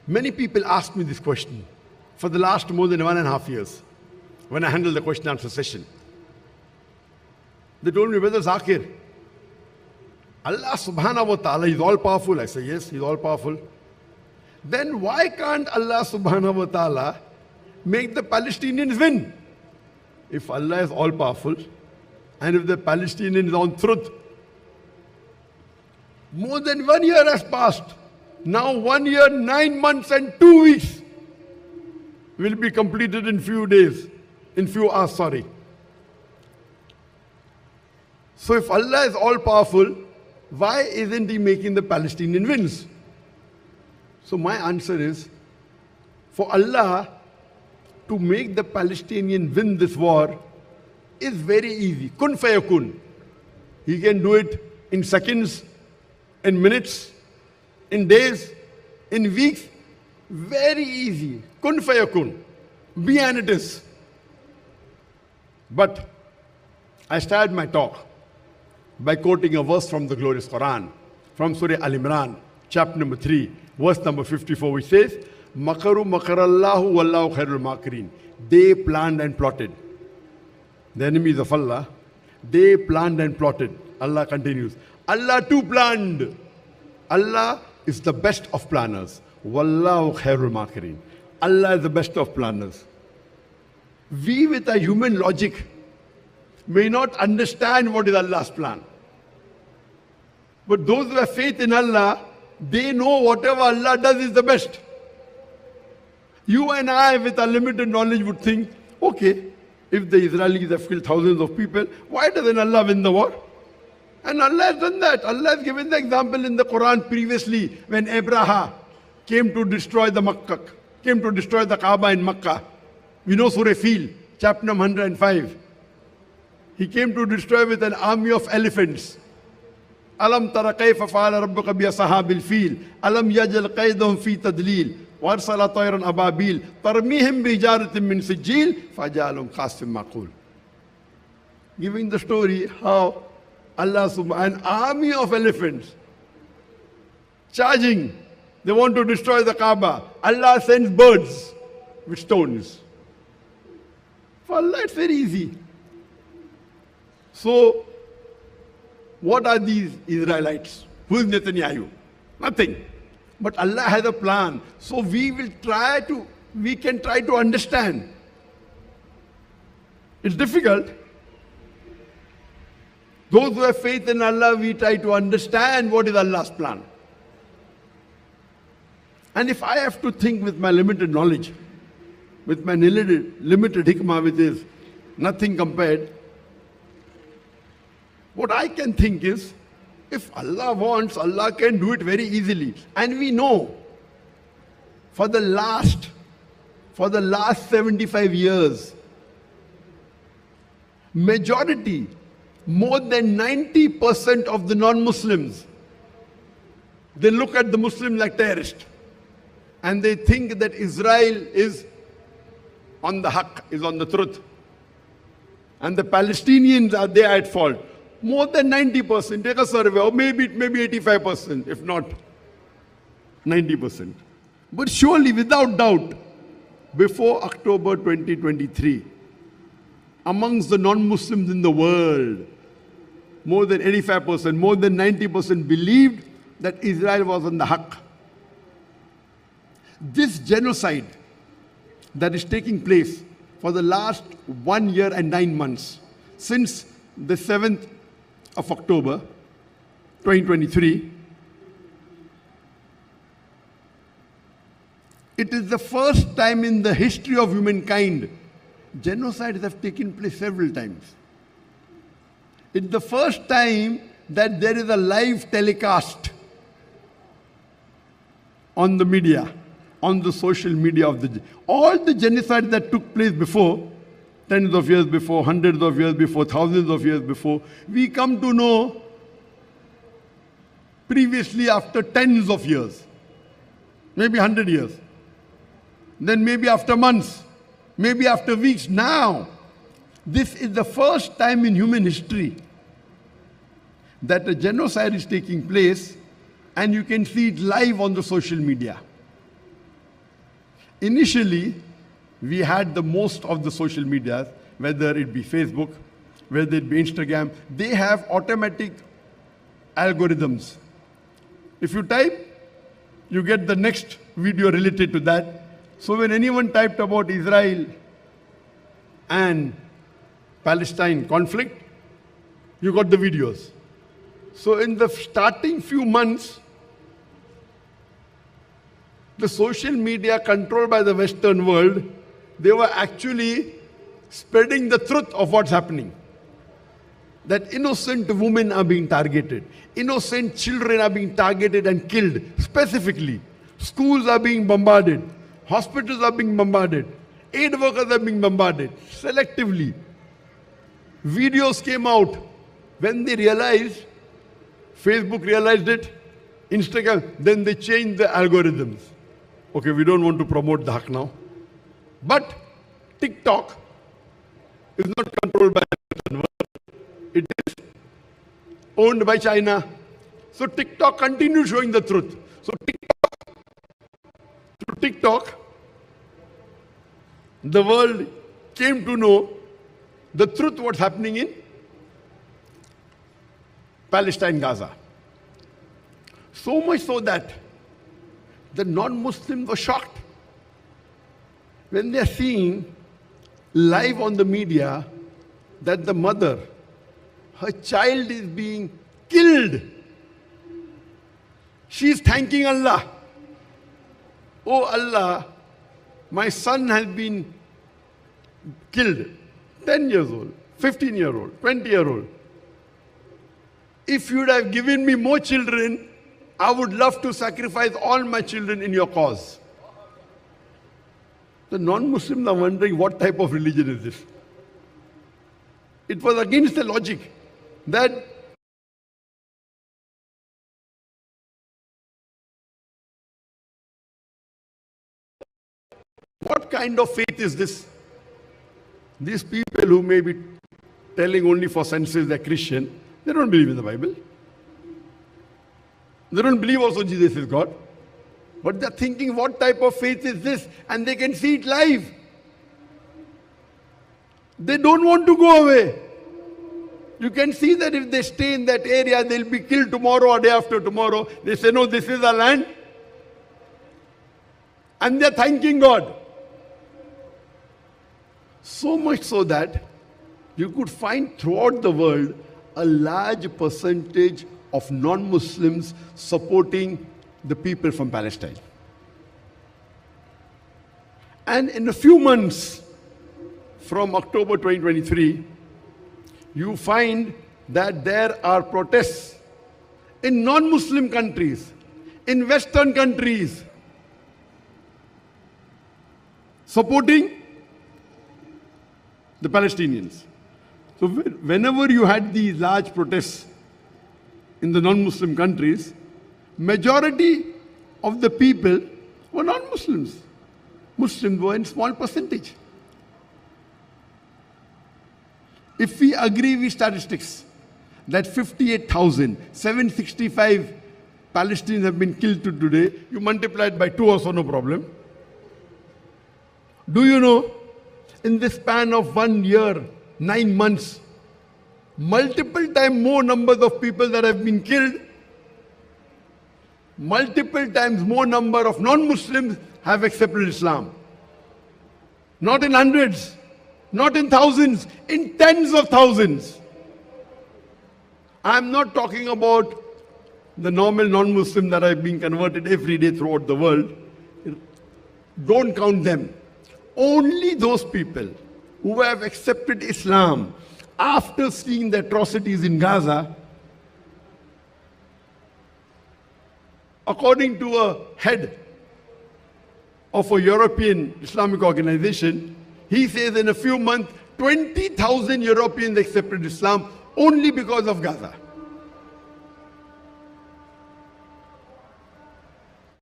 Many people ask me this question for the last more than 1.5 years when I handle the question answer session. They told me, Brother Zakir, Allah subhanahu wa ta'ala is all powerful. I say, yes, He's all powerful. Then why can't Allah subhanahu wa ta'ala make the Palestinians win? If Allah is all powerful and if the Palestinians are on truth, more than 1 year has passed. Now 1 year, 9 months and 2 weeks will be completed in few days, in few hours, sorry. So if Allah is all powerful, why isn't He making the Palestinian wins? So my answer is, for Allah to make the Palestinian win this war is very easy. Kun fayakun. He can do it in seconds, in minutes, in days, in weeks. Very easy. Kun fayakun. Be and it is. But I started my talk by quoting a verse from the glorious Quran, from Surah Al-Imran, chapter number 3, verse number 54, which says, Makaru makarallahu wallahu khairul makirin. They planned and plotted. The enemies of Allah, they planned and plotted. Allah continues. Allah too planned. Allah is the best of planners. Wallahu khairul makirin. Allah is the best of planners. We with our human logic may not understand what is Allah's plan. But those who have faith in Allah, they know whatever Allah does is the best. You and I with our limited knowledge would think, okay, if the Israelis have killed thousands of people, why doesn't Allah win the war? And Allah has done that. Allah has given the example in the Quran previously when Abraham came to destroy the Makkah, came to destroy the Kaaba in Makkah. You know Surah Fil, chapter number 105. He came to destroy with an army of elephants. Alam tara kayfa fa'ala rabbuka bi ashabil fil. Alam yaj'al qaydahum fi tadlil. وَأَرْسَلَ طَيْرًا أَبَابِيلَ تَرْمِيهِمْ بِحِجَارَةٍ مِّن سِجِّيلٍ فَجَعَلَهُمْ كَعَصْفٍ مَّأْكُولٍ. Giving the story how Allah an army of elephants charging. They want to destroy the Kaaba. Allah sends birds with stones. For Allah it's very easy. So what are these Israelites? Who is Netanyahu? Nothing. But Allah has a plan. So we can try to understand. It's difficult. Those who have faith in Allah, we try to understand what is Allah's plan. And if I have to think with my limited knowledge, with my limited hikmah, which is nothing compared, what I can think is, if Allah wants, Allah can do it very easily. And we know, for the last 75 years, majority, more than 90% of the non-Muslims, they look at the Muslim like terrorists. And they think that Israel is on the haqq, is on the truth. And the Palestinians are there at fault. More than 90%, take a survey, or maybe it may be 85%, if not 90%. But surely, without doubt, before October 2023, amongst the non-Muslims in the world, more than 85%, more than 90% believed that Israel was on the haqq. This genocide that is taking place for the last 1 year and 9 months, since the 7th of October 2023, it is the first time in the history of humankind. Genocides have taken place several times. It's the first time that there is a live telecast on the media, on the social media of all the genocides that took place before, tens of years before, hundreds of years before, thousands of years before, we come to know previously after tens of years, maybe 100 years, then maybe after months, maybe after weeks. Now, this is the first time in human history that a genocide is taking place, and you can see it live on the social media. Initially, we had the most of the social media, whether it be Facebook, whether it be Instagram, they have automatic algorithms. If you type, you get the next video related to that. So when anyone typed about Israel and Palestine conflict, you got the videos. So in the starting few months, the social media controlled by the Western world, they were actually spreading the truth of what's happening. That innocent women are being targeted. Innocent children are being targeted and killed, specifically. Schools are being bombarded. Hospitals are being bombarded. Aid workers are being bombarded, selectively. Videos came out. When they realized, Facebook realized it, Instagram, then they changed the algorithms. Okay, we don't want to promote the haq now. But TikTok is not controlled by the Western world. It is owned by China. So TikTok continues showing the truth. So through TikTok, the world came to know the truth what's happening in Palestine, Gaza. So much so that the non-Muslims were shocked when they are seeing live on the media that the mother, her child is being killed. She is thanking Allah. Oh Allah, my son has been killed. 10 years old, 15-year-old, 20-year-old. If you'd have given me more children, I would love to sacrifice all my children in your cause. The non-Muslims are wondering what type of religion is this. It was against the logic that what kind of faith is this? These people who may be telling only for senses they're Christian, they don't believe in the Bible. They don't believe also Jesus is God. But they're thinking, what type of faith is this? And they can see it live. They don't want to go away. You can see that if they stay in that area, they'll be killed tomorrow or day after tomorrow. They say, no, this is our land. And they're thanking God. So much so that you could find throughout the world a large percentage of non-Muslims supporting the people from Palestine. And in a few months, from October 2023, you find that there are protests in non-Muslim countries, in Western countries, supporting the Palestinians. So whenever you had these large protests in the non-Muslim countries, majority of the people were non-Muslims. Muslims were in small percentage. If we agree with statistics that 58,765 Palestinians have been killed to today, you multiply it by 2 also, no problem. Do you know, in the span of 1 year, 9 months, multiple times more numbers of people that have been killed, multiple times more number of non-Muslims have accepted Islam. Not in hundreds, not in thousands, in tens of thousands. I'm not talking about the normal non-Muslim that are being converted every day throughout the world. Don't count them. Only those people who have accepted Islam after seeing the atrocities in Gaza, according to a head of a European Islamic organization, he says in a few months, 20,000 Europeans accepted Islam only because of Gaza.